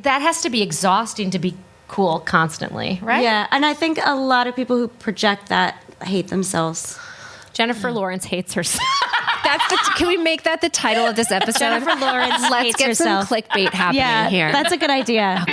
that has to be exhausting to be cool constantly, right? Yeah, and I think a lot of people who project that hate themselves. Jennifer Lawrence hates herself. Can we make that the title of this episode? Jennifer Lawrence Let's hates get herself. some clickbait happening Yeah, here. that's a good idea.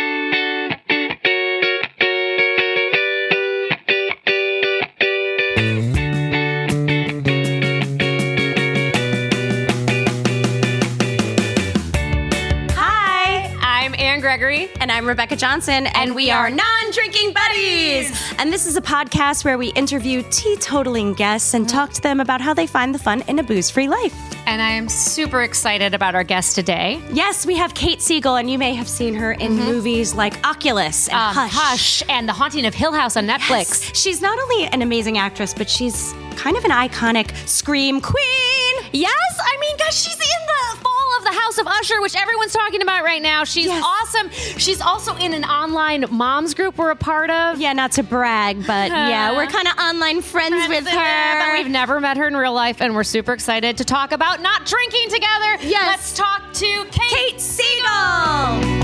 Gregory. And I'm Rebecca Johnson, and we are Non-Drinking Buddies. And this is a podcast where we interview teetotaling guests and talk to them about how they find the fun in a booze-free life. And I am super excited about our guest today. Yes, we have Kate Siegel, and you may have seen her in movies like Oculus and Hush and The Haunting of Hill House on Netflix. Yes. She's not only an amazing actress, but she's kind of an iconic scream queen. Yes, I mean, gosh, she's in the fall of the House of Usher, which everyone's talking about right now. She's awesome. She's also in an online moms group we're a part of. Yeah, not to brag, but yeah, we're kind of online friends with her. But we've never met her in real life, and we're super excited to talk about not drinking together. Yes. Let's talk to Kate Siegel.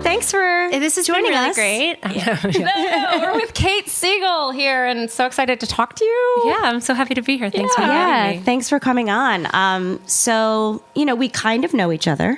Thanks for this is joining really us. Great. We're with Kate Siegel here, and so excited to talk to you. Yeah, I'm so happy to be here. Thanks for having me. Thanks for coming on. So, we kind of know each other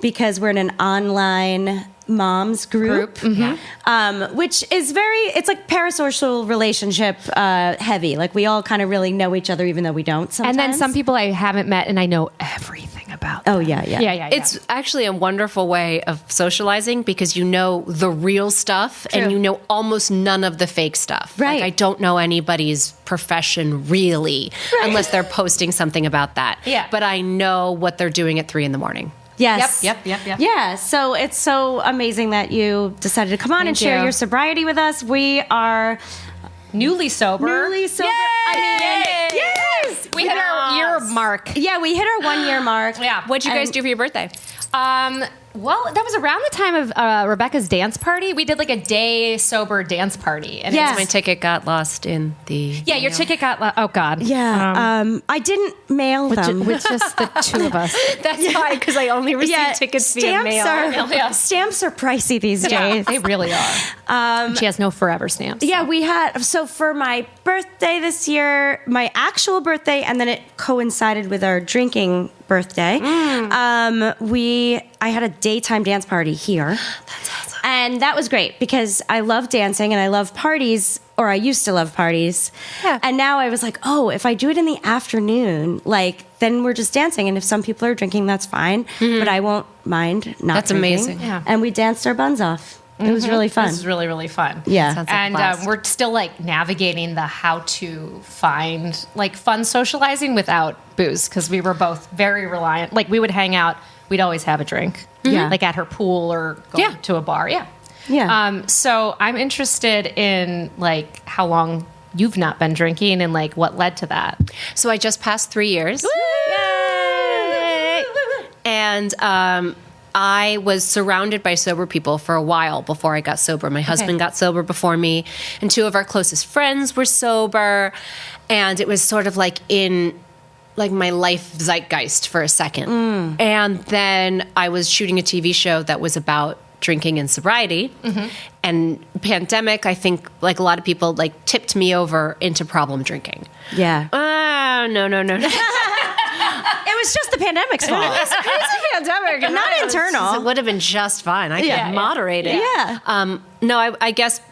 because we're in an online moms group. Which is it's like parasocial relationship heavy. Like we all kind of really know each other, even though we don't sometimes. And then some people I haven't met, and I know everything about them. Oh, yeah. It's actually a wonderful way of socializing because you know the real stuff and you know almost none of the fake stuff. Right. Like I don't know anybody's profession really unless they're posting something about that. Yeah. But I know what they're doing at 3 a.m. Yes. Yep. Yeah, so it's so amazing that you decided to come on and share your sobriety with us. We are newly sober. Yay! Yes! We hit our year mark. Yeah, we hit our 1 year mark. Yeah. What'd you guys do for your birthday? Well, that was around the time of Rebecca's dance party. We did like a day sober dance party. And Yes. My ticket got lost in the Yeah, your ticket got oh God. Yeah. I didn't mail them. With just the two of us. That's why, because I only received tickets via mail. Stamps are pricey these days. They really are. She has no forever stamps. Yeah, we had, so for my birthday this year, my actual birthday, and then it coincided with our drinking birthday, I had a daytime dance party here. That's awesome. And that was great because I love dancing and I love parties, or I used to love parties. Yeah. And now I was like, oh, if I do it in the afternoon, then we're just dancing. And if some people are drinking, that's fine. But I won't mind not That's drinking. amazing. Yeah. And we danced our buns off. It was really fun. This is really, really fun. Yeah. Sounds like a And blast. we're still navigating the how to find fun socializing without booze because we were both very reliant. We would hang out. We'd always have a drink. Yeah. At her pool or go to a bar. Yeah. Yeah. So I'm interested in how long you've not been drinking and what led to that. So I just passed 3 years. Yay! And I was surrounded by sober people for a while before I got sober. My husband got sober before me, and 2 of our closest friends were sober. And it was sort of in my life zeitgeist for a second. And then I was shooting a TV show that was about drinking and sobriety. And pandemic, I think, a lot of people, tipped me over into problem drinking. Yeah. No. It was just the pandemic's fault. It was a crazy pandemic. Not internal. It would have been just fine. I could moderate it. Yeah. No, I guess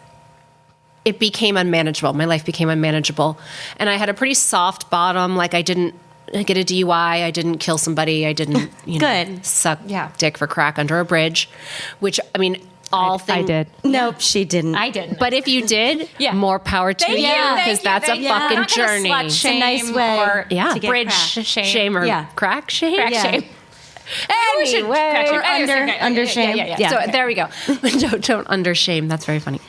it became unmanageable. My life became unmanageable. And I had a pretty soft bottom. I didn't get a DUI. I didn't kill somebody. I didn't, Good. suck dick for crack under a bridge, which, I did. Nope, she didn't. I didn't. But if you did, more power to you, because that's a fucking journey. It's a nice way or to get bridge crack. Shame or crack shame? Crack shame. Anyway, Or under shame. Yeah. So there we go. don't under shame. That's very funny.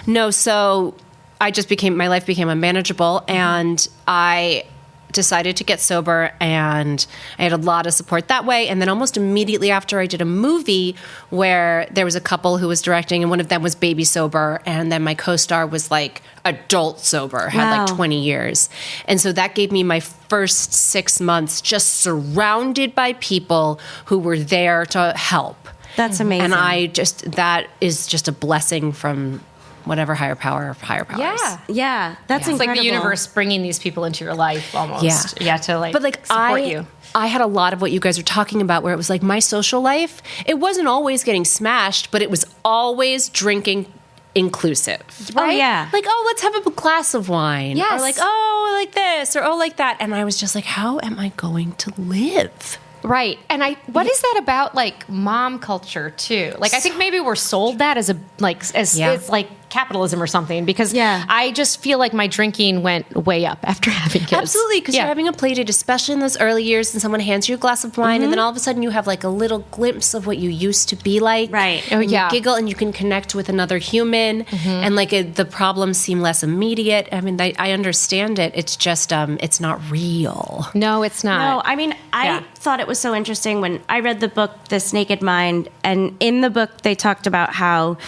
No, so I just my life became unmanageable, and I decided to get sober, and I had a lot of support that way. And then almost immediately after, I did a movie where there was a couple who was directing, and one of them was baby sober, and then my co-star was like adult sober, had like 20 years. And so that gave me my first 6 months just surrounded by people who were there to help. That's amazing. And that is just a blessing from whatever higher powers. Yeah, that's incredible. It's like the universe bringing these people into your life almost. Yeah, to like, but like support you. I had a lot of what you guys are talking about, where it was like my social life, it wasn't always getting smashed, but it was always drinking inclusive. Right? Oh, yeah. Like, oh, let's have a glass of wine. Yes. Or like, oh, like this, or oh, like that. And I was just like, how am I going to live? Right. And what is that about, like, mom culture too? Like, I think maybe we're sold that as it's like capitalism or something, because I just feel like my drinking went way up after having kids. Absolutely, because you're having a play date, especially in those early years, and someone hands you a glass of wine, and then all of a sudden you have like a little glimpse of what you used to be like. Right. Oh, yeah. You giggle and you can connect with another human, and like the problems seem less immediate. I mean, I understand it. It's just, it's not real. No, it's not. No, I mean, I thought it was so interesting when I read the book, This Naked Mind, and in the book they talked about how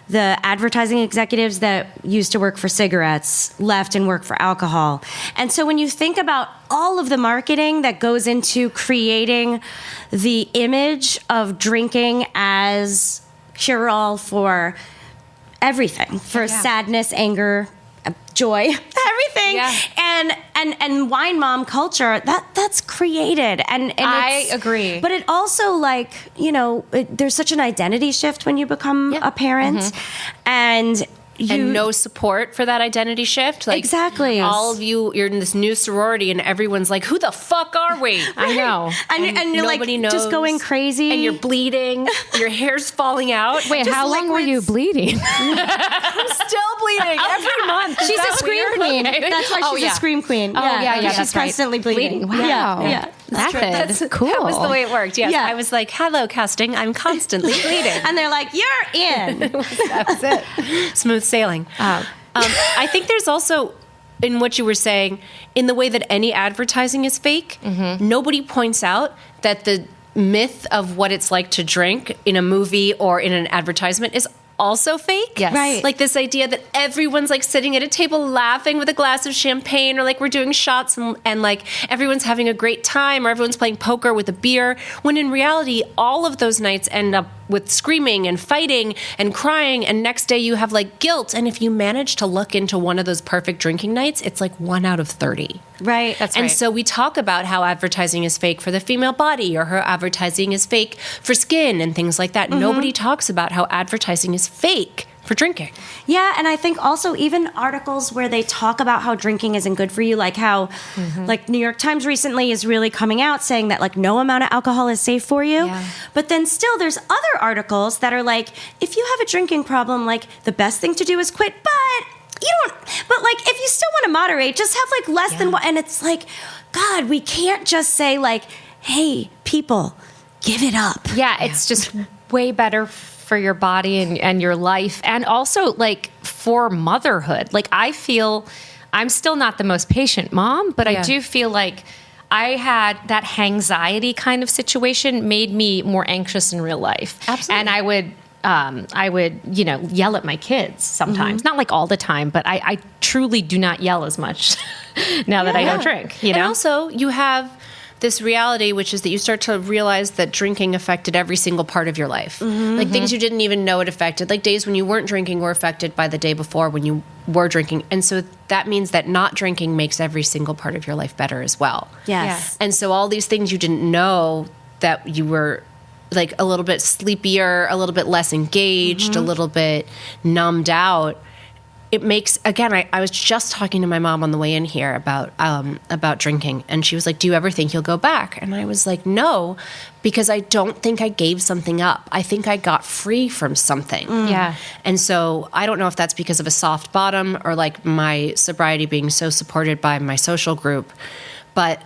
the advertising executives that used to work for cigarettes left and worked for alcohol. And so when you think about all of the marketing that goes into creating the image of drinking as cure-all for everything, for sadness, anger, joy, everything, and wine mom culture, that's created, and I agree. But it also, like, you know, there's such an identity shift when you become a parent, and no support for that identity shift. Like, exactly. All of you're in this new sorority, and everyone's like, "Who the fuck are we?" I know, and you're nobody like knows, just going crazy, and you're bleeding, your hair's falling out. Wait, how long were you bleeding? I'm still bleeding every month. She's a scream queen. That's why she's a scream queen. She's that's constantly bleeding. Wow, yeah. That's cool. That was the way it worked. Yes. Yeah. I was like, "Hello, casting. I'm constantly bleeding," and they're like, "You're in." That was it. Smooth sailing. I think there's also, in what you were saying, in the way that any advertising is fake, nobody points out that the myth of what it's like to drink in a movie or in an advertisement is also fake. Yes. Right. Like this idea that everyone's like sitting at a table laughing with a glass of champagne, or like we're doing shots and like everyone's having a great time, or everyone's playing poker with a beer, when in reality all of those nights end up with screaming and fighting and crying, and next day you have like guilt. And if you manage to look into one of those perfect drinking nights, it's like 1 out of 30. Right. That's And right. so we talk about how advertising is fake for the female body, or how advertising is fake for skin and things like that. Nobody talks about how advertising is fake for drinking. Yeah, and I think also even articles where they talk about how drinking isn't good for you, like how like New York Times recently is really coming out saying that like no amount of alcohol is safe for you. Yeah. But then still there's other articles that are like, if you have a drinking problem, like the best thing to do is quit, but like if you still want to moderate, just have like less than what. And it's like, God, we can't just say like, hey, people, give it up. Yeah, it's just way better for your body and your life, and also like for motherhood. Like I feel I'm still not the most patient mom, but I do feel like I had that anxiety kind of situation made me more anxious in real life. Absolutely. And I would, you know, yell at my kids sometimes. Not like all the time, but I truly do not yell as much now that I don't drink, you know? And also you have this reality, which is that you start to realize that drinking affected every single part of your life. Like things you didn't even know it affected. Like days when you weren't drinking were affected by the day before when you were drinking. And so that means that not drinking makes every single part of your life better as well. Yes. And so all these things you didn't know, that you were like a little bit sleepier, a little bit less engaged, a little bit numbed out. It makes, again, I was just talking to my mom on the way in here about drinking, and she was like, do you ever think you'll go back? And I was like, no, because I don't think I gave something up. I think I got free from something. Yeah. And so I don't know if that's because of a soft bottom or like my sobriety being so supported by my social group, but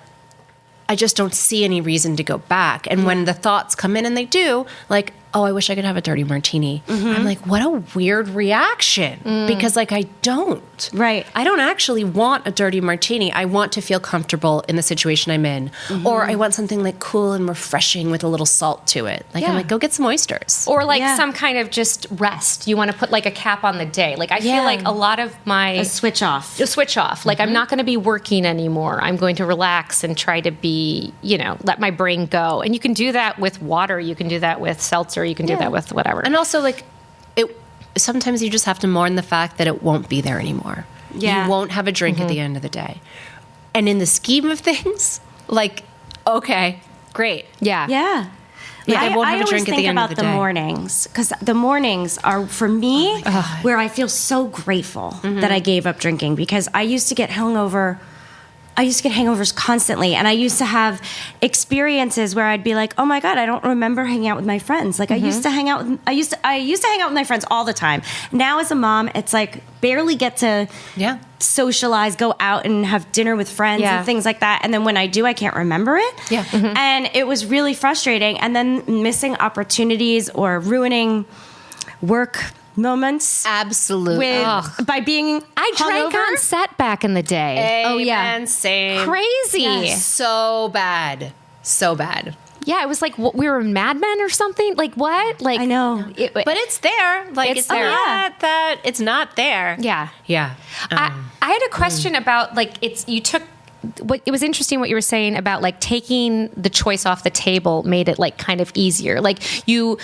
I just don't see any reason to go back. And when the thoughts come in, and they do, like, oh, I wish I could have a dirty martini. I'm like, what a weird reaction. Because like, I don't. Right. I don't actually want a dirty martini. I want to feel comfortable in the situation I'm in. Or I want something like cool and refreshing with a little salt to it. Like, I'm like, go get some oysters. Or like some kind of just rest. You want to put like a cap on the day. Like I feel like a lot of A switch off. a switch off. Like I'm not going to be working anymore. I'm going to relax and try to be, let my brain go. And you can do that with water. You can do that with seltzer. You can do that with whatever. And also, like, sometimes you just have to mourn the fact that it won't be there anymore. Yeah. You won't have a drink at the end of the day. And in the scheme of things, like, okay, great. Yeah. Yeah. Yeah, I won't have a always drink at think the end of about the the day. mornings, because the mornings are, for me, where I feel so grateful that I gave up drinking, because I used to get hungover. I used to get hangovers constantly, and I used to have experiences where I'd be like, "Oh my God, I don't remember hanging out with my friends." Like I used to hang out. I used to hang out with my friends all the time. Now, as a mom, it's like barely get to socialize, go out and have dinner with friends and things like that. And then when I do, I can't remember it. Yeah, and it was really frustrating. And then missing opportunities or ruining work moments. Absolutely. By being I drank hungover. on set back in the day. Amen, same. Crazy. Yes. So bad. So bad. Yeah, it was like we were Mad Men or something. Like what? Like I know. But it's there. Like, It's it's there. not that it's not there. Yeah. Yeah. I had a question about what it was interesting what you were saying about like taking the choice off the table made it like kind of easier. Like you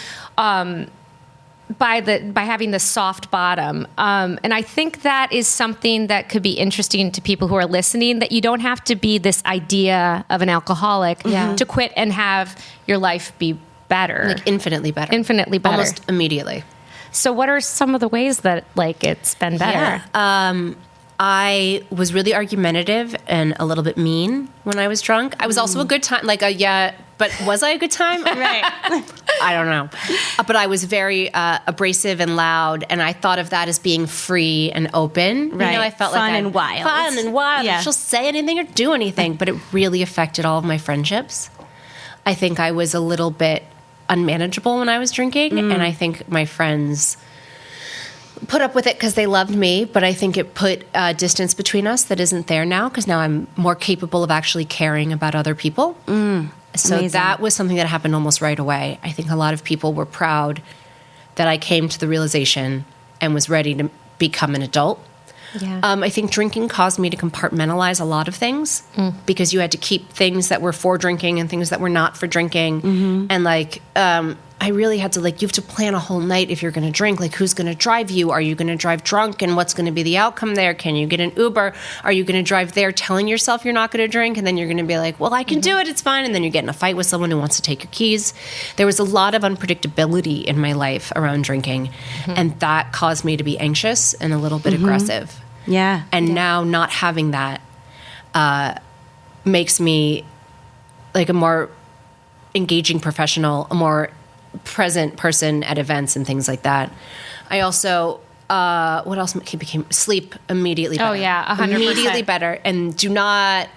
by having the soft bottom. And I think that is something that could be interesting to people who are listening, that you don't have to be this idea of an alcoholic to quit and have your life be better. Like infinitely better. Infinitely better. Almost immediately. So what are some of the ways that like it's been better? I was really argumentative and a little bit mean when I was drunk. I was also a good time, but was I a good time? Right. I don't know. But I was very abrasive and loud, and I thought of that as being free and open. Right. I felt Fun like and wild. Fun and wild. Yeah. She'll say anything or do anything, but it really affected all of my friendships. I think I was a little bit unmanageable when I was drinking, and I think my friends put up with it because they loved me, but I think it put a distance between us that isn't there now, because now I'm more capable of actually caring about other people. So Amazing. that was something that happened almost right away. I think a lot of people were proud that I came to the realization and was ready to become an adult. Yeah. I think drinking caused me to compartmentalize a lot of things, because you had to keep things that were for drinking and things that were not for drinking. And I really had to, you have to plan a whole night if you're going to drink. Like, who's going to drive you? Are you going to drive drunk? And what's going to be the outcome there? Can you get an Uber? Are you going to drive there telling yourself you're not going to drink? And then you're going to be like, well, I can do it. It's fine. And then you get in a fight with someone who wants to take your keys. There was a lot of unpredictability in my life around drinking. And that caused me to be anxious and a little bit aggressive. Yeah. And now not having that makes me like a more engaging professional, a more present person at events and things like that. I also, what else became sleep immediately better. Oh, yeah, 100%. Immediately better. And do not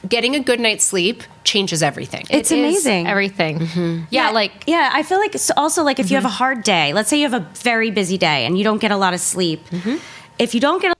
getting a good night's sleep changes everything. It's It is amazing. everything. Yeah, Yeah, I feel like it's also like if you have a hard day, let's say you have a very busy day and you don't get a lot of sleep. If you don't get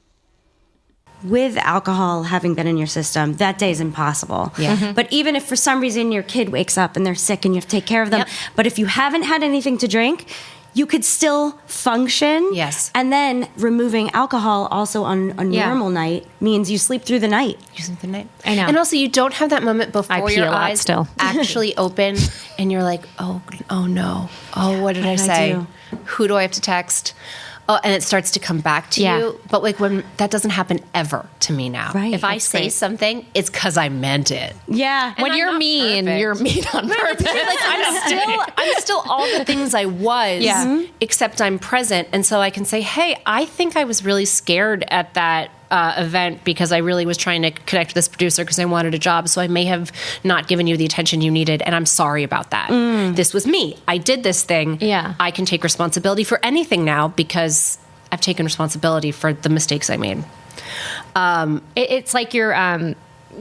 with alcohol having been in your system, that day is impossible. Yeah. But even if for some reason your kid wakes up and they're sick and you have to take care of them, but if you haven't had anything to drink, you could still function. Yes. And then removing alcohol also on a normal night means you sleep through the night. Using the night. I know. And also, you don't have that moment before pee your a lot eyes still. actually open, and you're like, oh no, what did I did I say? do? Who do I have to text? Oh, and it starts to come back to Yeah. you. But when that doesn't happen ever to me now. Right, If I that's say great. something, it's because I meant it. Yeah. when I'm you're not mean, perfect. you're mean on purpose. I'm still all the things I was, except I'm present. And so I can say, hey, I think I was really scared at that event because I really was trying to connect with this producer because I wanted a job. So I may have not given you the attention you needed. And I'm sorry about that. This was me. I did this thing. Yeah. I can take responsibility for anything now because I've taken responsibility for the mistakes I made. It's like you're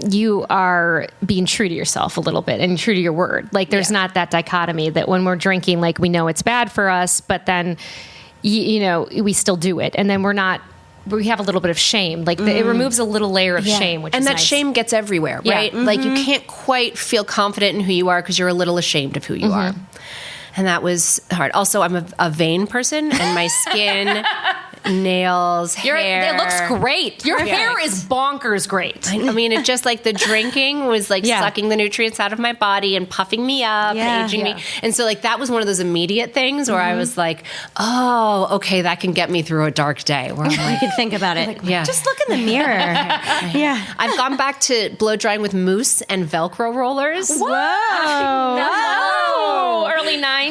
you are being true to yourself a little bit and true to your word. Like there's not that dichotomy that when we're drinking, like we know it's bad for us, but then, you know, we still do it. And then we have a little bit of shame. Like it removes a little layer of shame, which and is that nice. shame gets everywhere, right? Like you can't quite feel confident in who you are because you're a little ashamed of who you are. And that was hard. Also, I'm a vain person, and my skin, nails, hair. It looks great. Your hair is bonkers great. I mean, it just like the drinking was like sucking the nutrients out of my body and puffing me up and aging me. And so like that was one of those immediate things where I was like, oh, okay, that can get me through a dark day. Where I'm like, You can think about it. Just look in the mirror. I've gone back to blow drying with mousse and Velcro rollers. No. Early 90s.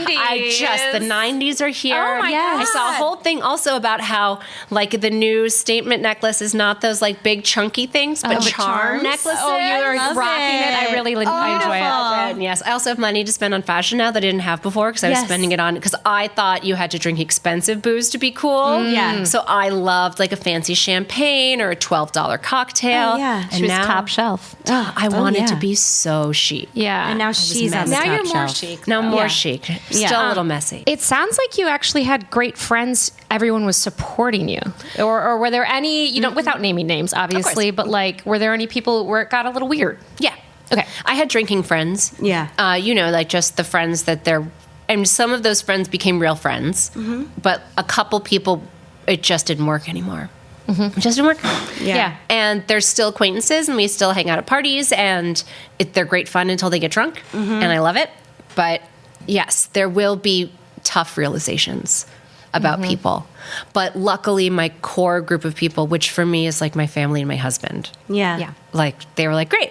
The 90s are here. Oh my God. I saw a whole thing also about how like the new statement necklace is not those like big chunky things, but charm necklaces. Oh, you're rocking it. I really enjoy it. And yes, I also have money to spend on fashion now that I didn't have before because I was spending it on because I thought you had to drink expensive booze to be cool. So I loved like a fancy champagne or a $12 cocktail. She was top shelf. I wanted to be so chic. Yeah. And now she's on the now top you're more shelf. chic. Now more chic. Still a little messy. It sounds like you actually had great friends. Everyone was supporting you. Or were there any, you know, without naming names, obviously, but like, were there any people where it got a little weird? Yeah. Okay. I had drinking friends. Yeah. You know, like just the friends that and some of those friends became real friends, but a couple people, it just didn't work anymore. It just didn't work. Yeah. And they're still acquaintances and we still hang out at parties and they're great fun until they get drunk and I love it. But yes, there will be tough realizations about people. But luckily my core group of people, which for me is like my family and my husband. Yeah. Like they were like, great.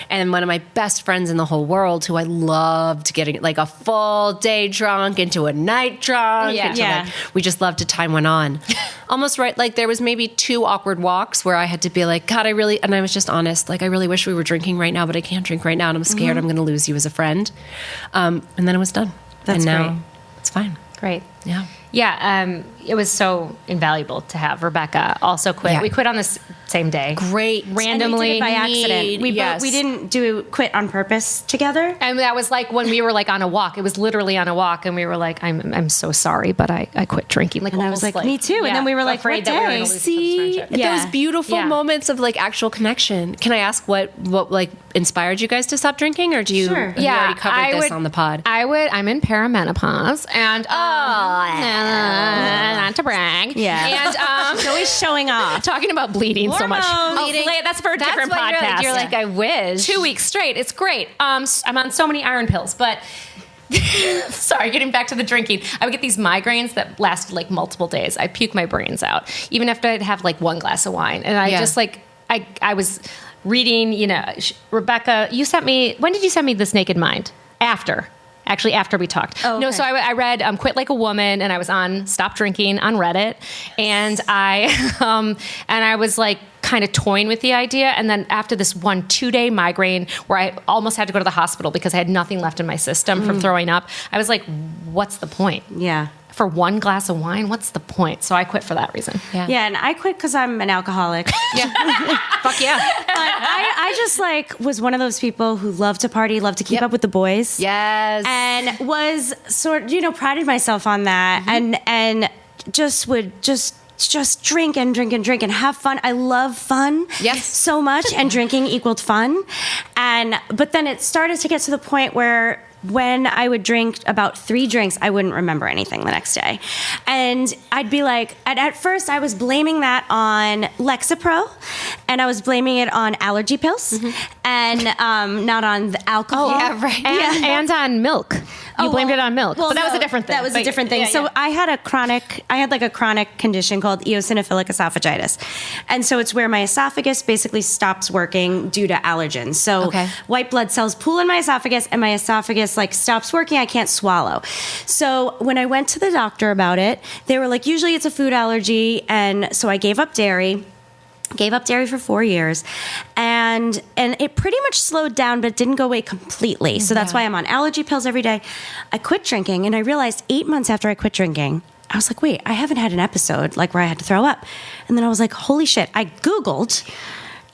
And one of my best friends in the whole world who I loved getting like a full day drunk into a night drunk. Like, we just loved as time went on. Almost right. Like there was maybe 2 awkward walks where I had to be like, God, and I was just honest. Like I really wish we were drinking right now, but I can't drink right now. And I'm scared I'm going to lose you as a friend. And then it was done. That's and now great. it's fine. Great. Yeah. Yeah, it was so invaluable to have Rebecca also quit. Yeah. We quit on the same day. Great. Randomly. And we did it by accident. We didn't quit on purpose together. And that was like when we were like on a walk. It was literally on a walk, and we were like, "I'm so sorry, but I quit drinking." Like, And I was like, "Me too." And then we were like, afraid "What that we were day?" going to lose each other's friendship. Those beautiful moments of like actual connection. Can I ask what like inspired you guys to stop drinking, or do you? Sure. Have you already covered this on the pod? I'm in perimenopause, and not to brag. Yeah. And She's always showing off. talking about bleeding so much. Hormones. That's for a different why podcast. You're like, I wish. 2 weeks straight. It's great. I'm on so many iron pills, but sorry, getting back to the drinking. I would get these migraines that lasted like multiple days. I'd puke my brains out, even after I'd have like 1 glass of wine. And I just like, I was reading, you know, Rebecca, when did you send me This Naked Mind? After we talked. Oh, okay. No, so I read Quit Like a Woman, and I was on Stop Drinking on Reddit, and I was like kind of toying with the idea, and then after this 2-day migraine where I almost had to go to the hospital because I had nothing left in my system from throwing up, I was like, what's the point? Yeah. For 1 glass of wine, what's the point? So I quit for that reason. Yeah, and I quit because I'm an alcoholic. Fuck yeah. But I just like was one of those people who loved to party, loved to keep up with the boys. Yes. And was prided myself on that, and just would just drink and drink and drink and have fun. I love fun so much, and drinking equaled fun. But then it started to get to the point where when I would drink about 3 drinks, I wouldn't remember anything the next day. And I'd be like, at first I was blaming that on Lexapro, and I was blaming it on allergy pills, and not on the alcohol. Oh, yeah, right. And on milk. You blamed it on milk. But that was a different thing. That was a different thing. So I had a chronic condition called eosinophilic esophagitis. And so it's where my esophagus basically stops working due to allergens. So white blood cells pool in my esophagus, and my esophagus like stops working. I can't swallow. So when I went to the doctor about it, they were like, usually it's a food allergy. And so I gave up dairy. For 4 years, and it pretty much slowed down, but it didn't go away completely. So that's why I'm on allergy pills every day. I quit drinking, and I realized 8 months after I quit drinking, I was like, wait, I haven't had an episode like where I had to throw up. And then I was like, holy shit, I Googled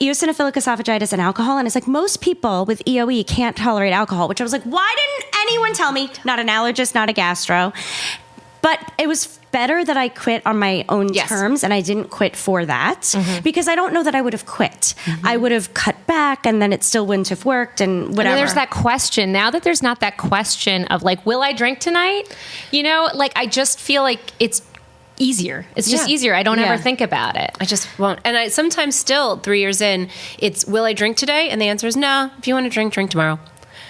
eosinophilic esophagitis and alcohol. And it's like most people with EOE can't tolerate alcohol, which I was like, why didn't anyone tell me? Not an allergist, not a gastro. But it was better that I quit on my own terms and I didn't quit for that because I don't know that I would have quit. I would have cut back and then it still wouldn't have worked and whatever. And there's that question. Now that there's not that question of like, will I drink tonight? You know, like I just feel like it's easier. It's just easier. I don't ever think about it. I just won't. And I sometimes still 3 years in, it's will I drink today? And the answer is no. If you want to drink drink tomorrow.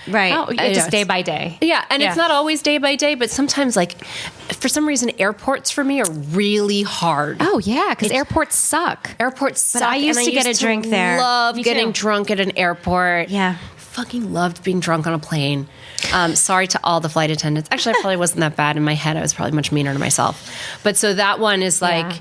Right. Oh, it's just day by day. Yeah. And it's not always day by day, but sometimes like for some reason, airports for me are really hard. Oh yeah. Cause airports suck. Airports suck. But I used to get a drink there. Love Me getting too. drunk at an airport. Yeah. Fucking loved being drunk on a plane. Sorry to all the flight attendants. Actually, I probably wasn't that bad in my head. I was probably much meaner to myself. But so that one is like,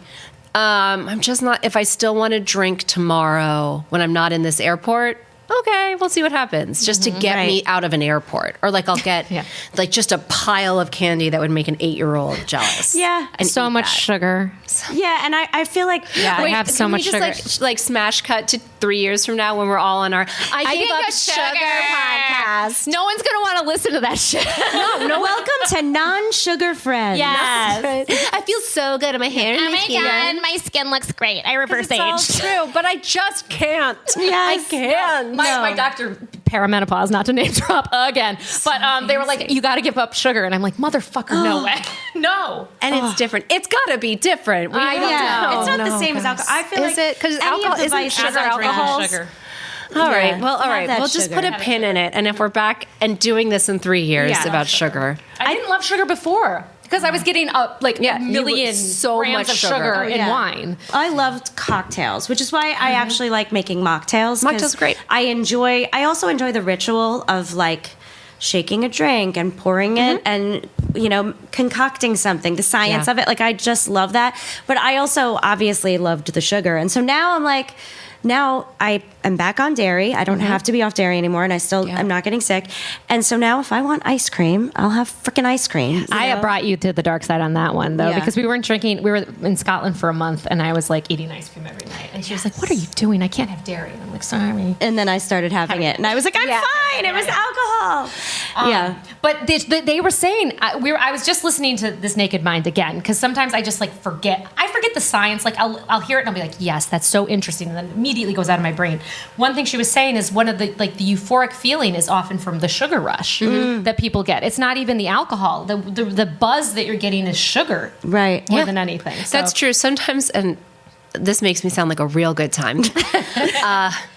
I'm just not, if I still want to drink tomorrow when I'm not in this airport, okay, we'll see what happens. Just to get me out of an airport. Or like I'll get like just a pile of candy that would make an 8-year-old jealous. Yeah. And so much sugar. Yeah. And I feel like, I have so much sugar. Just like smash cut to 3 years from now when we're all on our I Gave Up Sugar podcast. No one's going to want to listen to that shit. no, welcome to non-sugar friends. Yes. I feel so good. And my hair and my skin. my skin looks great. I reverse It's all true, but I just can't. Yes. I can't. My doctor, perimenopause, not to name drop again, but they were like, you got to give up sugar. And I'm like, motherfucker, no way. No. And it's different. It's got to be different. I don't know. It's not the same as alcohol. I feel Is like it? Because any alcohol of the isn't vices sugar I drink alcohol. Sugar. All right. Well, all Have right. that We'll just sugar. put a pin in it. And if we're back and doing this in 3 years about sugar. I didn't love sugar before because I was getting a million so grams much of sugar in Yeah. wine. I loved cocktails, which is why I actually like making mocktails. 'Cause Mocktail's great. I also enjoy the ritual of like shaking a drink and pouring it and, you know, concocting something, the science of it. Like, I just love that. But I also obviously loved the sugar. And so now I'm like, now I am back on dairy. I don't have to be off dairy anymore, and I'm not getting sick. And so now if I want ice cream, I'll have freaking ice cream. I brought you to the dark side on that one, though, Yeah. because we weren't drinking. We were in Scotland for a month, and I was like eating ice cream every night. And she was like, "What are you doing? I can't have dairy." And I'm like, "Sorry." And then I started having it, and I was like, I'm fine. It was alcohol. But they were saying I was just listening to This Naked Mind again because sometimes I just like forget. I forget the science. Like I'll hear it and I'll be like, "Yes, that's so interesting," and then immediately goes out of my brain. One thing she was saying is one of the euphoric feeling is often from the sugar rush that people get. It's not even the alcohol. The buzz that you're getting is sugar, Right. more than anything. So. That's true. Sometimes, and this makes me sound like a real good time.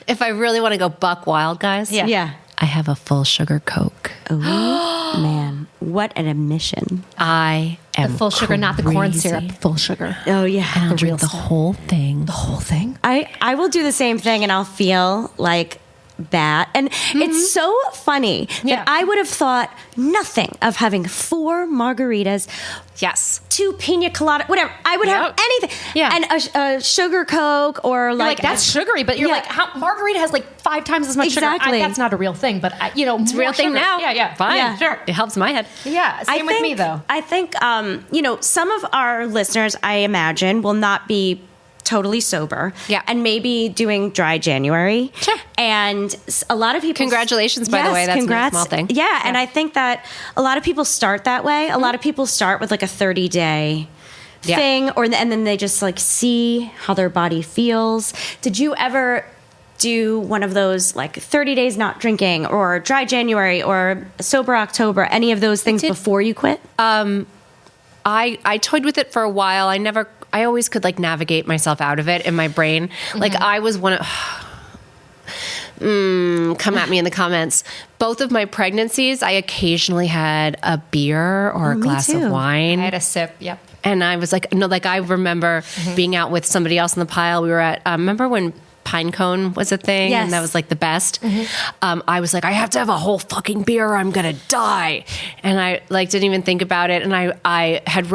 If I really want to go buck wild, guys, Yeah. I have a full sugar Coke. Oh, man. What an admission. I am The full sugar, not the corn crazy. syrup. Full sugar. Oh, yeah. And I'll drink the whole thing. The whole thing. I will do the same thing, and I'll feel like that. And it's so funny that I would have thought nothing of having 4 margaritas, Yes. 2 pina colada, whatever. I would have anything. Yeah. And a sugar Coke or You're like that's sugary, but you're like, how margarita has like 5 times as much Exactly. sugar. That's not a real thing, but It's a real thing now. Yeah, Fine. Yeah. Sure. It helps my head. Yeah, same with me though. I think, some of our listeners, I imagine, will not be totally sober. Yeah. And maybe doing dry January. Sure. And a lot of people... Congratulations, by the way. That's no small thing. Yeah, and I think that a lot of people start that way. A lot of people start with like a 30-day thing, and then they just like see how their body feels. Did you ever do one of those like 30 days not drinking or dry January or sober October, any of those things before you quit? I toyed with it for a while. I always could like navigate myself out of it in my brain. Like I was one of, come at me in the comments. Both of my pregnancies, I occasionally had a beer or a glass too. of wine. I had a sip. Yep. And I was like, no, like I remember being out with somebody else in the pile. We were at, remember when pine cone was a thing? Yes. And that was like the best. I was like, I have to have a whole fucking beer or I'm going to die. And I like didn't even think about it. And I had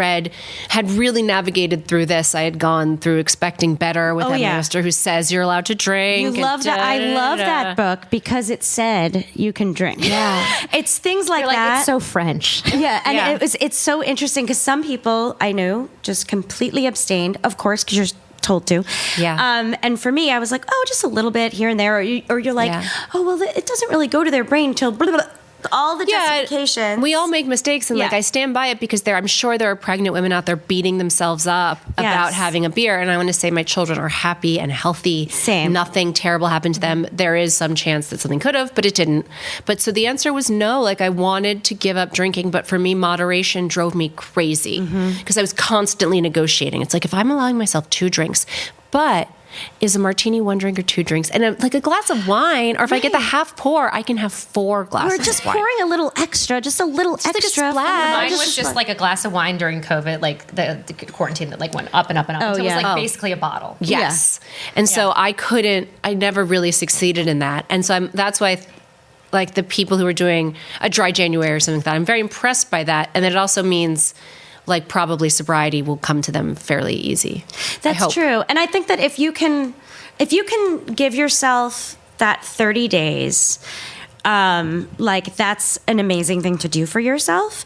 really navigated through this. I had gone through Expecting Better with Emma Oster, who says you're allowed to drink. You love that. I love that book because it said you can drink. Yeah. It's things like You're like, that. it's so French. Yeah, and it's so interesting because some people I knew just completely abstained, of course, because you're told to. Yeah. And for me, I was like, oh, just a little bit here and there. Or you're like, oh, well, it doesn't really go to their brain till blah, blah, blah. All the justifications. We all make mistakes, and like I stand by it because I'm sure there are pregnant women out there beating themselves up about having a beer. And I want to say my children are happy and healthy. Same. Nothing terrible happened to them. There is some chance that something could have, but it didn't. But so the answer was no. Like I wanted to give up drinking, but for me, moderation drove me crazy because I was constantly negotiating. It's like if I'm allowing myself 2 drinks, but is a martini 1 drink or 2 drinks? And like a glass of wine, or if I get the half pour, I can have 4 glasses. Or just of wine. pouring a little extra, just a little extra. Like a splash. Mine was just like a glass of wine during COVID, like the quarantine that like went up and up and up. So it was like basically a bottle. Yes. And so I never really succeeded in that. And so that's why like the people who are doing a dry January or something like that, I'm very impressed by that. And then it also means like probably sobriety will come to them fairly easy. That's true. And I think that if you can give yourself that 30 days, like that's an amazing thing to do for yourself.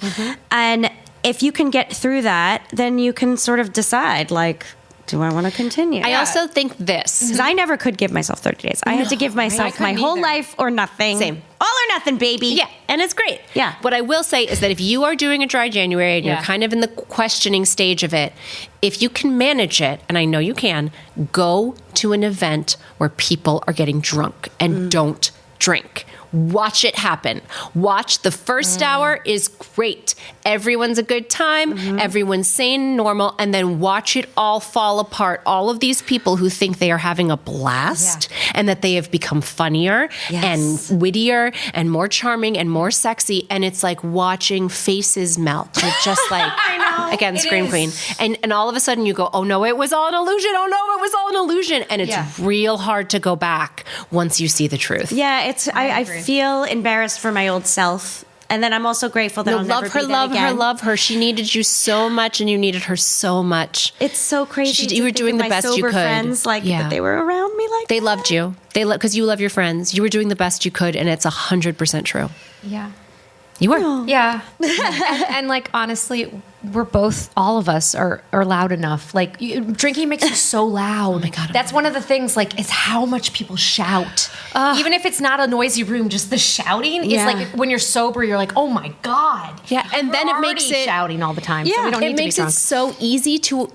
And if you can get through that, then you can sort of decide like, do I want to continue? I also think this. Because I never could give myself 30 days. I had to give myself my whole life or nothing. Same. All or nothing, baby. Yeah, and it's great. Yeah. What I will say is that if you are doing a dry January and you're kind of in the questioning stage of it, if you can manage it, and I know you can, go to an event where people are getting drunk and don't drink. Watch it happen. Watch the first hour is great. Everyone's a good time. Everyone's sane and normal. And then watch it all fall apart. All of these people who think they are having a blast and that they have become funnier and wittier and more charming and more sexy. And it's like watching faces melt. You're just like, again, Scream Queen. And all of a sudden you go, oh no, it was all an illusion. Oh no, it was all an illusion. And it's real hard to go back once you see the truth. Yeah, I feel embarrassed for my old self. And then I'm also grateful that I'll never be that again. Love her. She needed you so much, and you needed her so much. It's so crazy. You were doing the best you could. Friends, like that they were around me, like they loved you. Because you love your friends. You were doing the best you could, and it's 100% true. Yeah, you were. Yeah, and like honestly, we're both, all of us are loud enough. Like drinking makes you so loud. Oh my God. That's one of the things, like, is how much people shout. Even if it's not a noisy room, just the shouting is like, when you're sober, you're like, oh my God. Yeah. And then it makes it shouting all the time. Yeah. So we don't need it makes to be it so easy to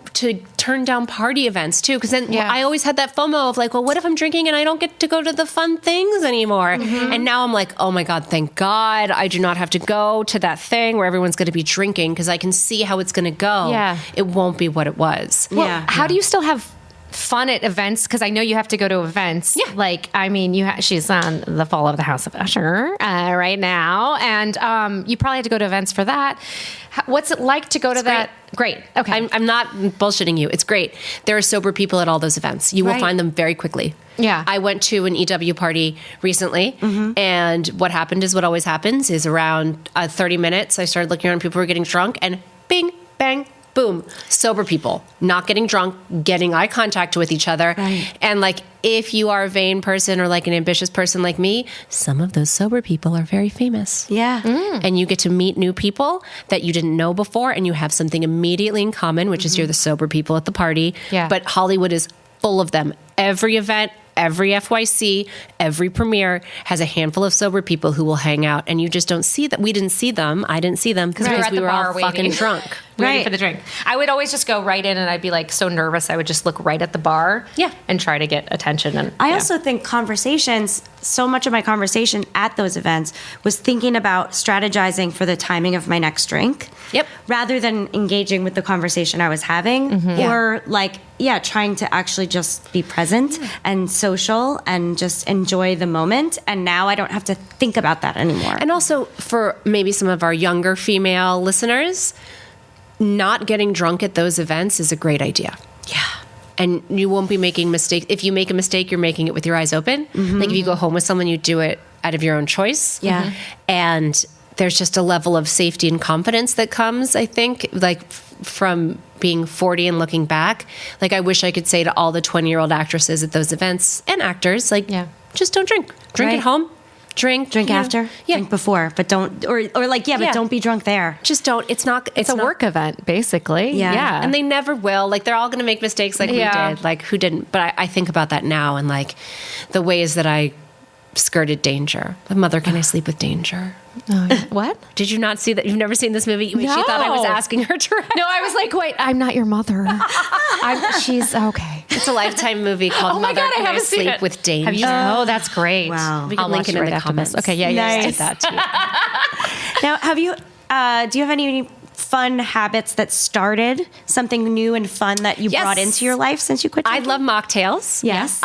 turn down party events too. Cause then I always had that FOMO of like, well, what if I'm drinking and I don't get to go to the fun things anymore? And now I'm like, oh my God, thank God I do not have to go to that thing where everyone's going to be drinking. Cause I can see how it's going to go. Yeah. It won't be what it was. Well, how do you still have fun at events? Because I know you have to go to events. Yeah. Like, I mean, she's on the Fall of the House of Usher right now. And you probably had to go to events for that. What's it like to go to that? Great. Okay. I'm not bullshitting you. It's great. There are sober people at all those events. You will find them very quickly. Yeah. I went to an EW party recently, and what happened is what always happens is around 30 minutes, I started looking around, people were getting drunk, and bing, bang, boom, sober people, not getting drunk, getting eye contact with each other. Right. And like, if you are a vain person or like an ambitious person like me, some of those sober people are very famous. Yeah. And you get to meet new people that you didn't know before, and you have something immediately in common, which is you're the sober people at the party. Yeah. But Hollywood is full of them. Every event, every FYC, every premiere has a handful of sober people who will hang out, and you just don't see that. We didn't see them. I didn't see them because we were all fucking drunk. Waiting for the drink. I would always just go right in, and I'd be like so nervous. I would just look right at the bar, and try to get attention. And I also think conversations. So much of my conversation at those events was thinking about strategizing for the timing of my next drink. Yep. Rather than engaging with the conversation I was having, or trying to actually just be present and social and just enjoy the moment. And now I don't have to think about that anymore. And also for maybe some of our younger female listeners, not getting drunk at those events is a great idea. Yeah. And you won't be making mistakes. If you make a mistake, you're making it with your eyes open. Like if you go home with someone, you do it out of your own choice. Yeah. And there's just a level of safety and confidence that comes, I think, like from being 40 and looking back. Like I wish I could say to all the 20-year-old actresses at those events and actors, like, just don't drink. Drink at home. Drink after, drink before, but don't, but don't be drunk there. Just don't. It's a work event, basically. Yeah. And they never will. Like, they're all going to make mistakes like we did. Like, who didn't? But I think about that now and, like, the ways that I skirted danger. Like, mother, can I sleep with danger? What? Did you not see that? You've never seen this movie? She thought I was asking her to. No, I was like, wait, I'm not your mother. She's okay. It's a Lifetime movie called Mother, God, Can I Sleep with Danger? Oh, that's great. Wow. We can link it in the comments. Okay, yeah, Nice. That too. Now, do you have any fun habits that started something new and fun that you brought into your life since you quit I drinking? love mocktails. Yes.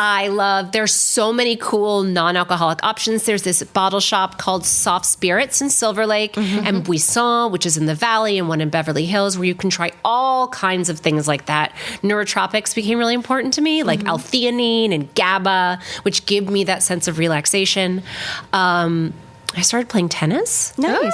There's so many cool non-alcoholic options. There's this bottle shop called Soft Spirits in Silver Lake and Buisson, which is in the Valley, and one in Beverly Hills, where you can try all kinds of things like that. Neurotropics became really important to me, like L-theanine and GABA, which give me that sense of relaxation. I started playing tennis. Nice.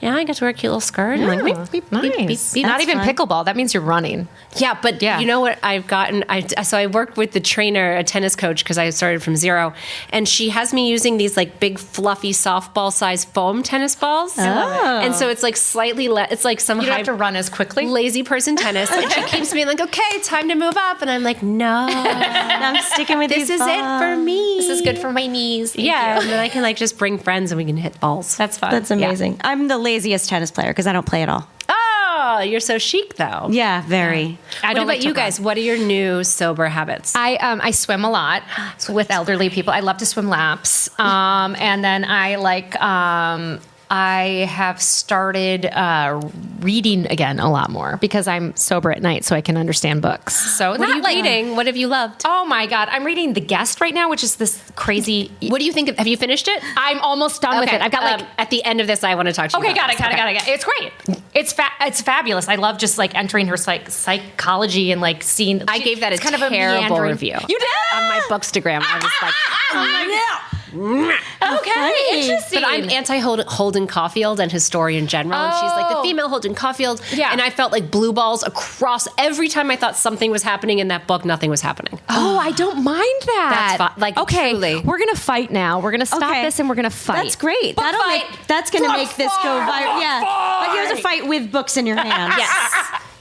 Yeah, I got to wear a cute little skirt. And like, beep, beep, beep, beep, beep. Not even pickleball. That means you're running. Yeah, but you know what I've gotten? So I worked with the trainer, a tennis coach, because I started from zero, and she has me using these like big fluffy softball-sized foam tennis balls. And so it's like slightly it's like some You don't have to run as quickly. lazy person tennis, and she keeps being like, "Okay, time to move up," and I'm like, "No, I'm sticking with this is it for me. This is good for my knees. Thank you. And then I can like just bring friends and we can hit balls. That's fun. That's amazing. I'm the laziest tennis player because I don't play at all. Oh, you're so chic though. Yeah, very. What about you guys? What are your new sober habits? I swim a lot with elderly people. I love to swim laps. And then I have started reading again a lot more because I'm sober at night, so I can understand books. So What are you reading? What have you loved? Oh my God, I'm reading The Guest right now, which is this crazy. What do you think? Have you finished it? I'm almost done with it. I've got like at the end of this, I want to talk to you. Okay, about got it. It's great. It's fabulous. I love just like entering her psychology and like seeing. I gave that a kind of a terrible meandering review. You did on my Bookstagram. I was like, okay, interesting. But I'm anti Holden Caulfield and his story in general. And she's like the female Holden Caulfield. Yeah. And I felt like blue balls across every time I thought something was happening in that book, nothing was happening. Oh, I don't mind that. That's fine. Like, okay, truly. we're gonna fight now. We're gonna stop this and we're gonna fight. That's great. Book fight. That's going to Book make this go viral. Yeah. Like here's a fight with books in your hands.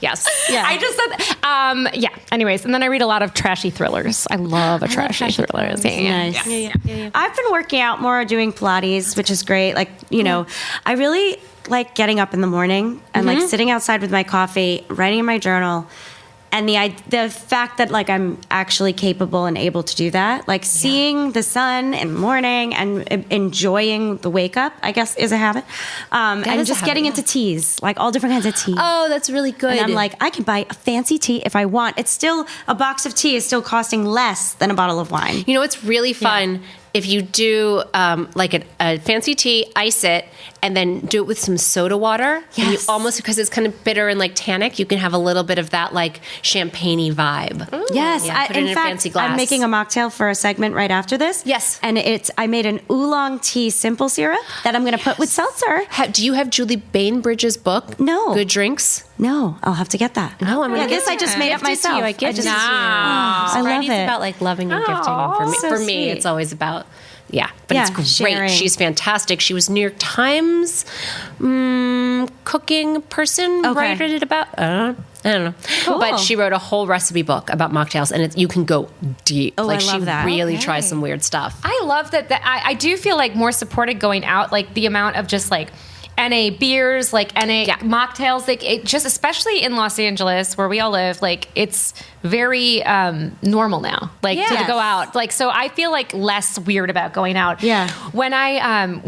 Yes. Yeah. I just said, anyways, and then I read a lot of trashy thrillers. I love trashy thrillers. Nice. Yeah. I've been working out more, doing Pilates, which is great. Like, I really like getting up in the morning and like sitting outside with my coffee, writing in my journal. And the fact that like I'm actually capable and able to do that, like seeing the sun in the morning and enjoying the wake up, I guess is a habit. And just getting into teas, like all different kinds of tea. Oh, that's really good. And I'm like, I can buy a fancy tea if I want. It's still, a box of tea is still costing less than a bottle of wine. You know, it's really fun if you do like a fancy tea, ice it, and then do it with some soda water. Yes. And you almost, because it's kind of bitter and like tannic, you can have a little bit of that like champagne-y vibe. Yes, Yeah, put it in a fancy glass. I'm making a mocktail for a segment right after this. Yes. And I made an oolong tea simple syrup that I'm going to put with seltzer. Do you have Julie Bainbridge's book? No. Good Drinks? No, I'll have to get that. No, I'm going to this I just made up myself. I gifted it to you. I love It's it. about like loving and gifting. so For me, sweet. it's always about but Yeah, it's great. sharing. She's fantastic. She was New York Times cooking person. Okay. Wrote it about. I don't know. Cool. But she wrote a whole recipe book about mocktails, and you can go deep. Oh, like I love she that. really tries some weird stuff. I love that. I do feel like more supported going out. Like the amount of just like NA beers, like NA mocktails, like it just, especially in Los Angeles where we all live, like it's very normal now, like to go out. Like, so I feel like less weird about going out. Yeah. When I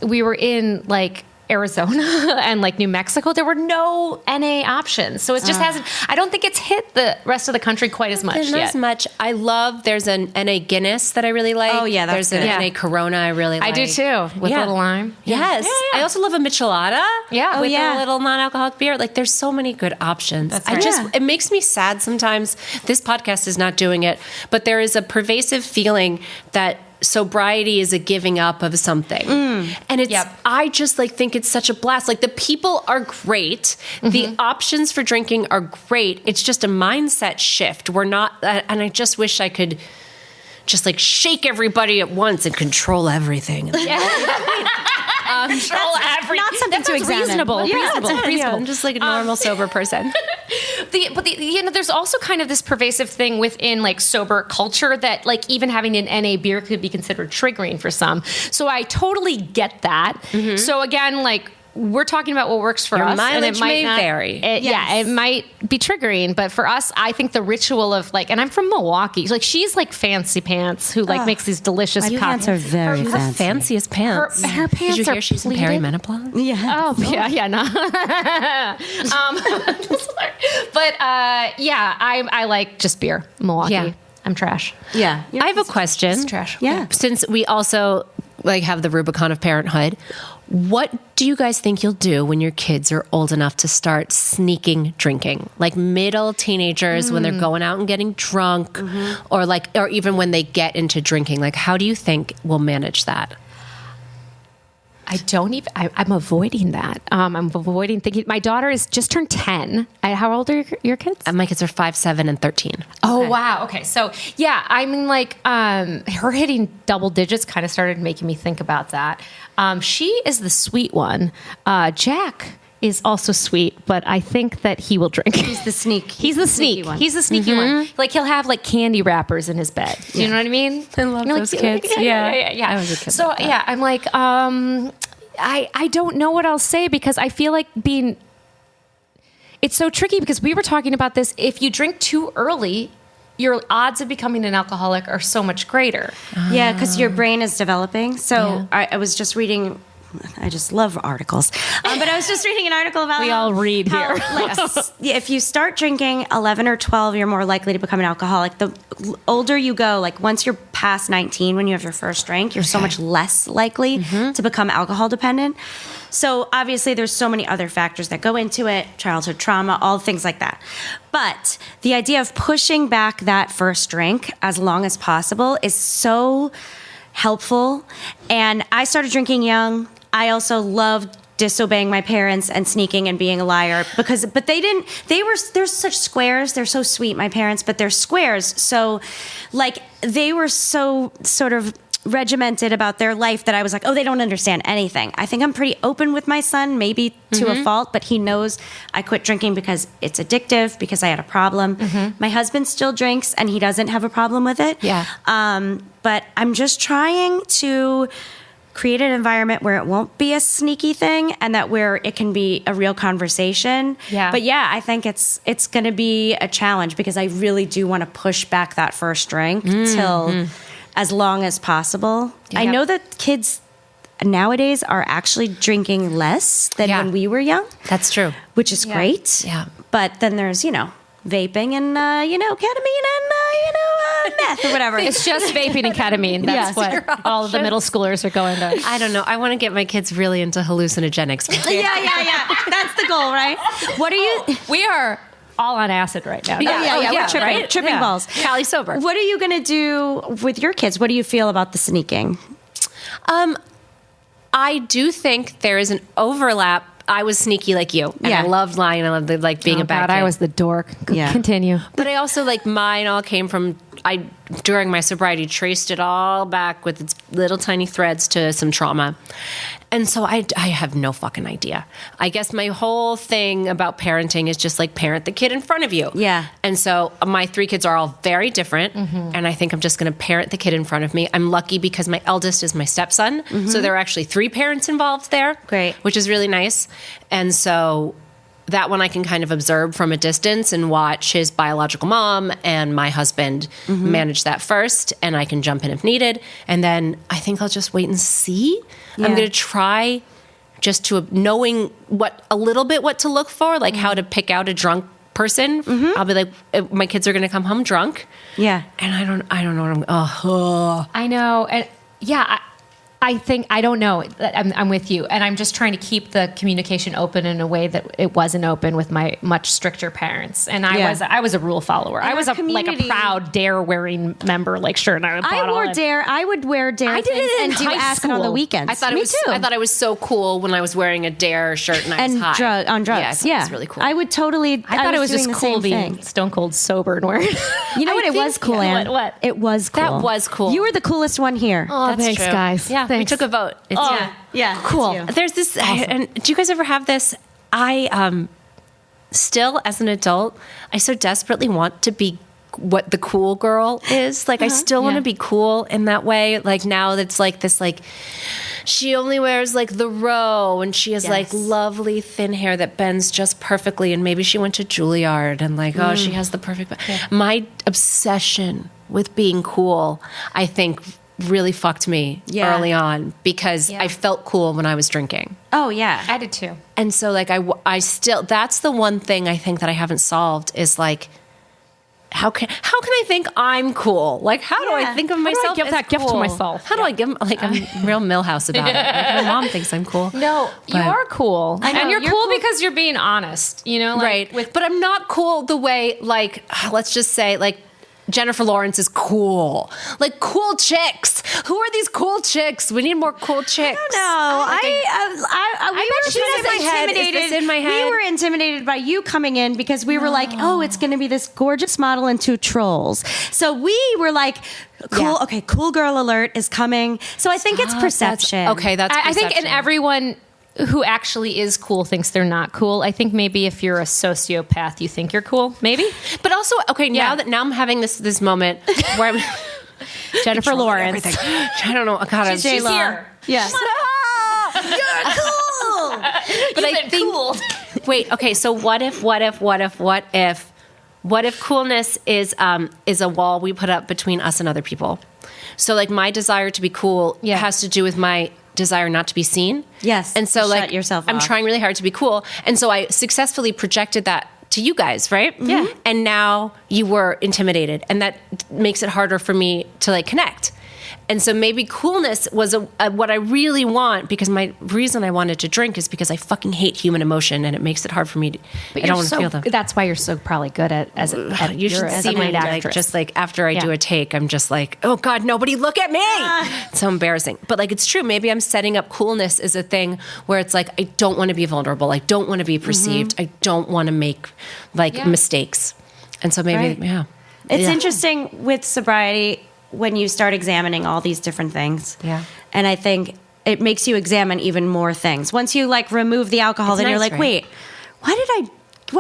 we were in like Arizona and like New Mexico, there were no NA options. So it just hasn't, I don't think it's hit the rest of the country quite as much Not yet. as much. I love, there's an NA Guinness that I really like. Oh, yeah, that's There's an good. NA Corona I really like. I do too, with a little lime. Yes. Yeah. I also love a Michelada. Yeah. With Oh, yeah. a little non-alcoholic beer. Like there's so many good options. right. It makes me sad sometimes. This podcast is not doing it, but there is a pervasive feeling that sobriety is a giving up of something. And it's, I just like think it's such a blast. Like the people are great. The options for drinking are great. It's just a mindset shift. We're not, and I just wish I could just like shake everybody at once and control everything. Control everything. Not something to examine. Reasonable. Yeah, I'm just like a normal sober person. There's also kind of this pervasive thing within like sober culture that like even having an NA beer could be considered triggering for some. So I totally get that. So again, like we're talking about what works for us, and it might not vary. Yeah, it might be triggering, but for us, I think the ritual of like, and I'm from Milwaukee, like she's like fancy pants who like makes these delicious My pants are very Her fancy. fanciest pants. Her pants Did you are hear she's in pleated. perimenopause? Yeah. Oh yeah, no. But yeah, I like just beer, Milwaukee. Yeah. I'm trash. Yeah. I have a question. It's trash. Yeah. Since we also like have the Rubicon of parenthood, what do you guys think you'll do when your kids are old enough to start sneaking drinking? Like middle teenagers when they're going out and getting drunk, or even when they get into drinking. Like, how do you think we'll manage that? I'm avoiding that. I'm avoiding thinking. My daughter is just turned 10. How old are your kids? My kids are 5, 7, and 13. Oh, wow. Okay. So, yeah, I mean, like, her hitting double digits kind of started making me think about that. She is the sweet one. Jack is also sweet, but I think that he will drink. He's the sneak. He's the sneaky one. He's the sneaky one. Like, he'll have, like, candy wrappers in his bed. Do you know what I mean? I love those kids. Yeah. I was a kid So, like that. yeah, I'm like, I don't know what I'll say because I feel like it's so tricky because we were talking about this. If you drink too early, your odds of becoming an alcoholic are so much greater. Yeah, because your brain is developing. So I was just reading. I just love articles, but I was just reading an article about We all read here. If you start drinking 11 or 12, you're more likely to become an alcoholic. The older you go, like once you're past 19, when you have your first drink, you're so much less likely to become alcohol dependent. So obviously there's so many other factors that go into it, childhood trauma, all things like that. But the idea of pushing back that first drink as long as possible is so helpful. And I started drinking young. I also loved disobeying my parents and sneaking and being a liar but they're such squares. They're so sweet, my parents, but they're squares. So like they were so sort of regimented about their life that I was like, oh, they don't understand anything. I think I'm pretty open with my son, maybe to a fault, but he knows I quit drinking because it's addictive, because I had a problem. My husband still drinks and he doesn't have a problem with it. Yeah. But I'm just trying to create an environment where it won't be a sneaky thing and that where it can be a real conversation. Yeah. But yeah, I think it's going to be a challenge because I really do want to push back that first drink till as long as possible. I know that kids nowadays are actually drinking less than when we were young. That's true. Which is great. Yeah. But then there's, vaping and, ketamine and, meth or whatever. It's just vaping and ketamine. That's what all of the middle schoolers are going to. I don't know. I want to get my kids really into hallucinogenics. Yeah. That's the goal, right? What are you... We are all on acid right now. We're tripping, tripping balls. Cali sober. What are you going to do with your kids? What do you feel about the sneaking? I do think there is an overlap. I was sneaky like you, and I loved lying. I loved being a bad kid. I was the dork. Continue. But I also mine all came from during my sobriety traced it all back with its little tiny threads to some trauma. And so I have no fucking idea. I guess my whole thing about parenting is just parent the kid in front of you. Yeah. And so my 3 kids are all very different. And I think I'm just going to parent the kid in front of me. I'm lucky because my eldest is my stepson. So there are actually 3 parents involved there. Great. Which is really nice. And so that one I can kind of observe from a distance and watch his biological mom and my husband manage that first, and I can jump in if needed. And then I think I'll just wait and see. Yeah. I'm going to try just to knowing a little bit what to look for, how to pick out a drunk person. I'll be like, my kids are going to come home drunk. Yeah. And I don't know what I know. And I think, I don't know. I'm with you. And I'm just trying to keep the communication open in a way that it wasn't open with my much stricter parents. And I was a rule follower. I was like a proud Dare wearing member, like shirt. And I would wear Dare. I did it in high acid school. on the weekends. I thought I was so cool when I was wearing a Dare shirt and I was high. On drugs. Yeah, it was really cool. I would totally. I thought it was just cool being thing. stone cold sober and wearing. You know what? It was cool, Ann. What? It was cool. That was cool. You were the coolest one here. Oh, That's thanks, true. guys. Yeah, thanks. we took a vote. Yeah, cool. There's this, and do you guys ever have this? I still, as an adult, I so desperately want to be what the cool girl is. Like, I still want to be cool in that way. Like, now that's like this, like, she only wears like the row and she has like lovely thin hair that bends just perfectly. And maybe she went to Juilliard and like, oh, she has the perfect. My obsession with being cool, I think, really fucked me early on because I felt cool when I was drinking. Oh yeah, I did too. And so like I still, that's the one thing I think that I haven't solved is like, how can I think I'm cool? Like, how do I think of myself? How do I give as that gift to cool? myself? How do I give? Like, I'm real Millhouse about it. Like, my mom thinks I'm cool. No, you are cool. I know, and you're you're cool cool because you're being honest, you know? Like, Right. But I'm not cool the way, like, let's just say, like, Jennifer Lawrence is cool. Like, cool chicks. Who are these cool chicks? We need more cool chicks. No, we were in my head. We were intimidated by you coming in because we were like, oh, it's going to be this gorgeous model and two trolls. So we were like, cool. Okay, cool girl alert is coming. So I think it's perception. That's I think, perception. and everyone who actually is cool thinks they're not cool. I think maybe if you're a sociopath, you think you're cool. Maybe, but also, now I'm having this moment where I'm Jennifer Lawrence. I don't know. God, She's here. Yeah. You're cool. But I think cool. Wait. Okay. So what if coolness is a wall we put up between us and other people? So like my desire to be cool has to do with my desire not to be seen. Yes. And so like shut yourself I'm off. trying really hard to be cool. And so I successfully projected that to you guys, right? Yeah. And now you were intimidated and that makes it harder for me to like connect. And so maybe coolness was what I really want because my reason I wanted to drink is because I fucking hate human emotion and it makes it hard for me to, I don't want to feel them. That's why you're so probably good at You should see me like just like after I do a take, I'm just like, oh God, nobody look at me. It's so embarrassing. But like it's true. Maybe I'm setting up coolness as a thing where it's like I don't want to be vulnerable. I don't want to be perceived. I don't want to make like mistakes. And so maybe It's interesting with sobriety when you start examining all these different things. Yeah. And I think it makes you examine even more things. Once you like remove the alcohol, then you're like, wait, why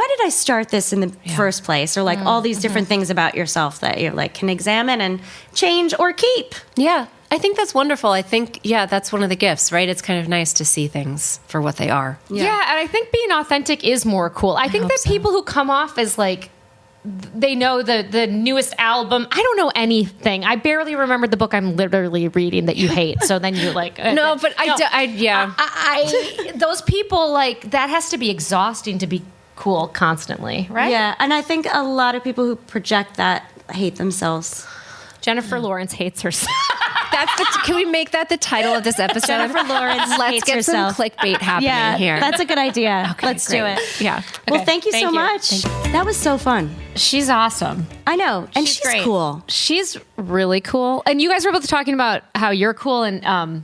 did I start this in the first place? Or like all these different things about yourself that you like can examine and change or keep. Yeah. I think that's wonderful. I think, that's one of the gifts, right? It's kind of nice to see things for what they are. Yeah, and I think being authentic is more cool. I think that people who come off as like, they know the newest album. I don't know anything. I barely remember the book I'm literally reading that you hate. So then you're like, no, but those people like that has to be exhausting to be cool constantly, right? Yeah, and I think a lot of people who project that hate themselves. Jennifer Lawrence hates herself. Can we make that the title of this episode? Jennifer Lawrence Let's hates get herself. some clickbait happening here. That's a good idea. Okay, Let's great. do it. Yeah. Well, thank you so much. That was so fun. She's awesome. I know. And she's great. cool. She's really cool. And you guys were both talking about how you're cool and I'm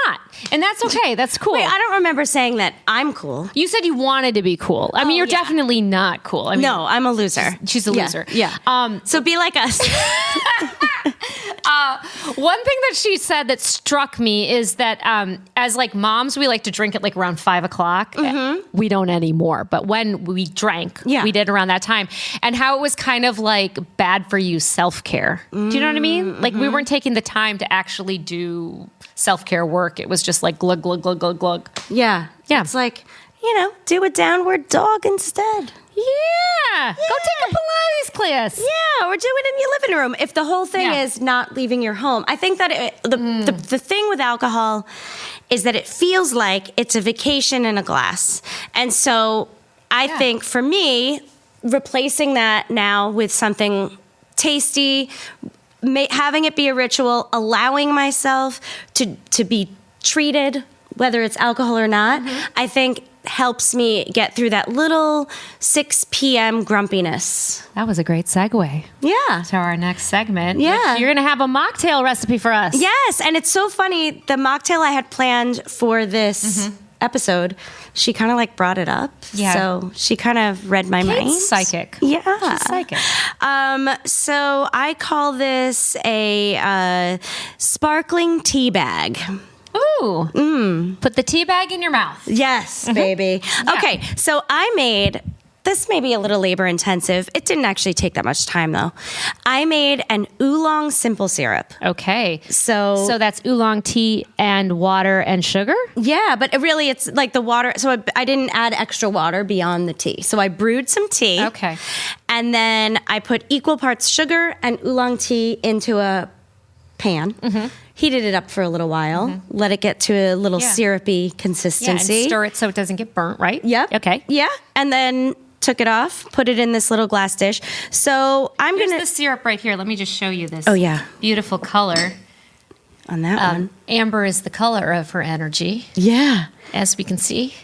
not. And that's okay. That's cool. Wait, I don't remember saying that I'm cool. You said you wanted to be cool. I mean, you're definitely not cool. I mean, No, I'm a loser. she's a loser. Yeah. So be like us. One thing that she said that struck me is that as like moms, we like to drink at like around 5 o'clock. We don't anymore. But when we drank, we did around that time. And how it was kind of like bad for you self-care. Do you know what I mean? Like we weren't taking the time to actually do self-care work. It was just like glug, glug, glug, glug, glug. Yeah. It's like, do a downward dog instead. Yeah. Go take a Pilates class. Yeah, or do it in your living room. If the whole thing is not leaving your home. I think that the thing with alcohol is that it feels like it's a vacation in a glass. And so I think for me, replacing that now with something tasty, having it be a ritual, allowing myself to be treated, whether it's alcohol or not, I think helps me get through that little 6 p.m. grumpiness. That was a great segue. Yeah. To our next segment. Yeah. You're going to have a mocktail recipe for us. Yes. And it's so funny. The mocktail I had planned for this episode, she kind of like brought it up. Yeah. So she kind of read my mind. Psychic. Yeah. She's psychic. So I call this a sparkling tea bag. Ooh. Put the tea bag in your mouth. Yes, baby. Yeah. Okay, so I made, this may be a little labor intensive. It didn't actually take that much time though. I made an oolong simple syrup. Okay. So that's oolong tea and water and sugar? yeah, but really it's like the water. So I didn't add extra water beyond the tea. So I brewed some tea. Okay. And then I put equal parts sugar and oolong tea into a pan. Heated it up for a little while. Let it get to a little syrupy consistency. Yeah, and stir it so it doesn't get burnt, right? Yep. Okay. Yeah. And then took it off, put it in this little glass dish. So I'm Here's going the to... syrup right here. Let me just show you this. Oh, yeah. Beautiful color. On that one. Amber is the color of her energy, Yeah. as we can see.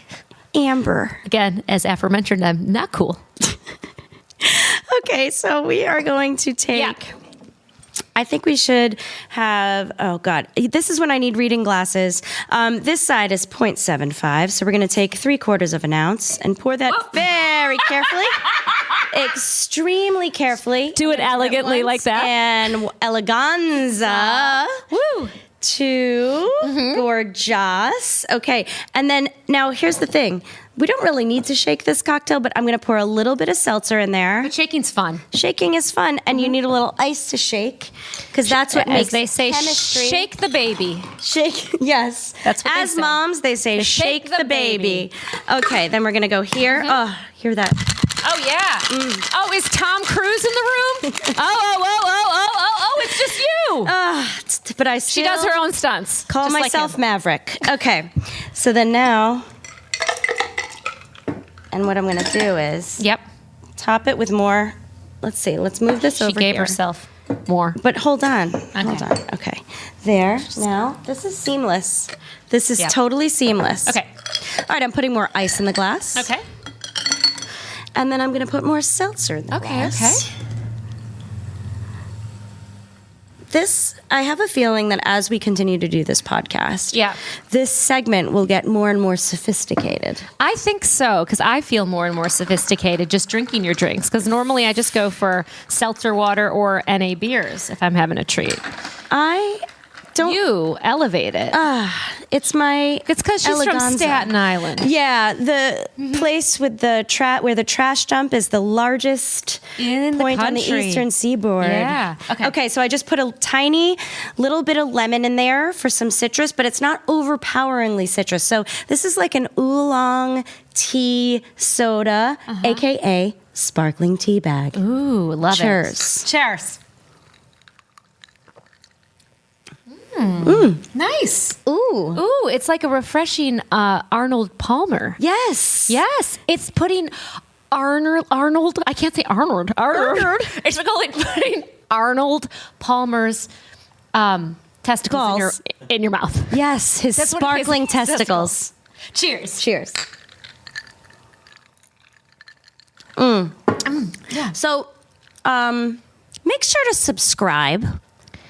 Amber. Again, as aforementioned, I'm not cool. Okay, so we are going to take... I think we should have, oh God, this is when I need reading glasses. This side is 0.75, so we're going to take 3/4 of an ounce and pour that very carefully, extremely carefully. Do it elegantly like that. And eleganza. Woo! Gorgeous. Okay, and then now here's the thing. We don't really need to shake this cocktail, but I'm going to pour a little bit of seltzer in there. But shaking's fun. Shaking is fun, and you need a little ice to shake because that's what As makes they say, chemistry. shake the baby. Shake, yes. That's what they As say. moms, they say shake the baby. Okay, then we're going to go here. Oh, hear that. Oh, yeah. Oh, is Tom Cruise in the room? Oh, it's just you. But I She still does her own stunts. call just like myself him. Maverick. Okay, so then now, and what I'm going to do is Yep. top it with more. Let's see. Let's move this She over gave here. herself more. But hold on. Hold on. Okay. There. Now, this is seamless. This is Yep. totally seamless. Okay. All right, I'm putting more ice in the glass. Okay. And then I'm going to put more seltzer in the glass. Okay. This, I have a feeling that as we continue to do this podcast, Yeah. this segment will get more and more sophisticated. I think so, because I feel more and more sophisticated just drinking your drinks. Because normally I just go for seltzer water or NA beers if I'm having a treat. I don't. You elevate it. It's my. It's because she's from eleganza. Staten Island. Yeah, the place with the where the trash dump is the largest In the point on the country. eastern seaboard. Yeah. Okay. Okay, so I just put a tiny little bit of lemon in there for some citrus, but it's not overpoweringly citrus. So this is like an oolong tea soda, aka sparkling tea bag. Ooh, love Cheers. it. Cheers. Nice. Ooh. Ooh, it's like a refreshing Arnold Palmer. Yes. Yes, it's putting Arnold. I can't say Arnold. Arnold. It's like putting Arnold Palmer's testicles Balls. in your mouth. Yes, his That's what it is. sparkling testicles. Cheers. Cheers. Yeah. So, make sure to subscribe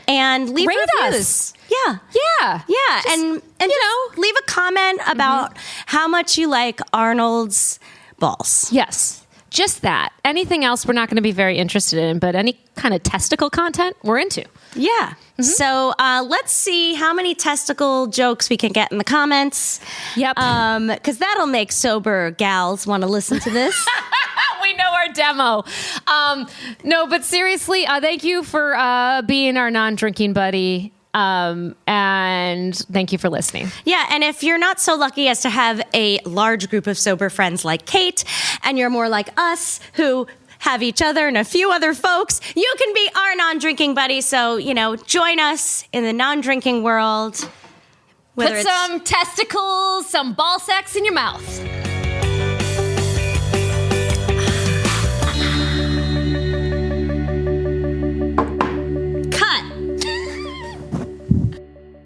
and leave Rate reviews. us. Yeah. Yeah. Yeah, Just, and just leave a comment about how much you like Arnold's balls. Yes. Just that. Anything else we're not going to be very interested in, but any kind of testicle content we're into. Yeah. So let's see how many testicle jokes we can get in the comments. Yep. Because that'll make sober gals want to listen to this. We know our demo. No, but seriously, thank you for being our non-drinking buddy. And thank you for listening. Yeah, and if you're not so lucky as to have a large group of sober friends like Kate, and you're more like us who have each other and a few other folks, you can be our non-drinking buddy. So, join us in the non-drinking world. Put some testicles, some ball sacks in your mouth.